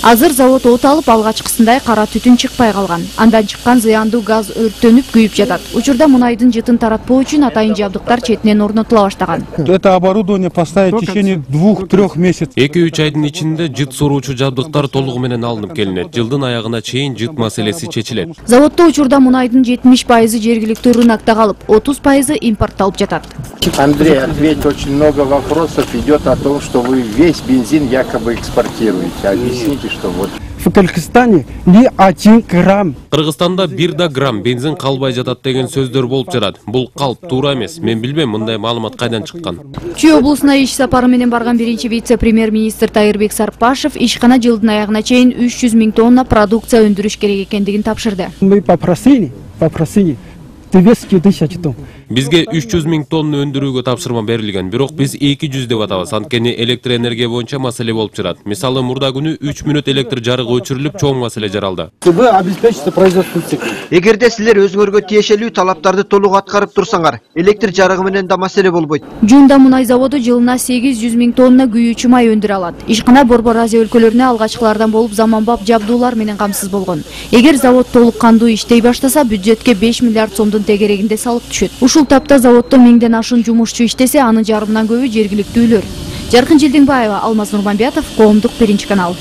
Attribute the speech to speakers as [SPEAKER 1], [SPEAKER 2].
[SPEAKER 1] Азыр завод от алып, алгачкысындай кара түтүн чыкпай калган. Андан чыккан зыяндуу газ өрттөнүп күйүп жатат. Учурда мунайдын жытын таратпоо үчүн атайын жабдыктар четинен орнотула баштаган.
[SPEAKER 2] Это оборудование поставить в течение 2-3 месяцев.
[SPEAKER 3] 2-3 айдын ичинде жыт соруучу жабдыктар толугу менен алынып келинет. Жылдын аягына чейин жыт маселеси чечилет.
[SPEAKER 1] Заводдо учурда мунайдын 70% жергиликтүү рынокто калып, 30% импортталып жатат.
[SPEAKER 4] Андрей, ответь, очень много вопросов идет о том, что вы весь бензин якобы экспортируете. Объясните, что вот.
[SPEAKER 2] В Кыргызстане ни 1 грамм.
[SPEAKER 3] Кыргызстанда 1 грамм бензин калбай жатат деген сөздөр болуп жатат. Бул калп туура эмес. Мен билбейм мындай маалымат кайдан чыккан.
[SPEAKER 1] Чүй облусуна иш сапары менен барган биринчи вице-премьер-министр Тайырбек Сарпашев ишкана жылдын аягына чейин 300 000 тонна продукция өндүрүш керек экендигин тапшырды.
[SPEAKER 2] Мы попросили 200 000 тонн.
[SPEAKER 3] Бизге 300 000 тонна өндүрүүгө тапшырма берилген, бирок биз 200 деп атабыз. Анткени электр энергия боюнча маселе болуп жатат. Мисалы, мурда күнү 3 мүнөт электр жарыгы өчүрүлүп, чоң маселе жаралды.
[SPEAKER 2] Вы обеспечите производство цикла.
[SPEAKER 5] Эгерде силер өзүңөргө тиешелүү талаптарды толук аткарып турсаңар, электр жарыгы менен да маселе болбойт.
[SPEAKER 1] Жуунда мунай заводу жылына 800 000 тонна күйүүчү май өндүрө алат. Ишкана Борбор Азия өлкөлөрүнө алгачкылардан болуп заманбап жабдуулар менен камсыз болгон. Эгер завод толук кандуу иштей баштаса, бюджетке 5 миллиард сомдун тегерегинде салык түшөт. Ушул тапта заводдо 1000ден ашуун жумушчу иштесе, анын жарымынан көбү жергиликтүүлөр. Жаркын Жылдыңбаева, Алмаз Нурманбетов, Коомдук, Биринчи канал.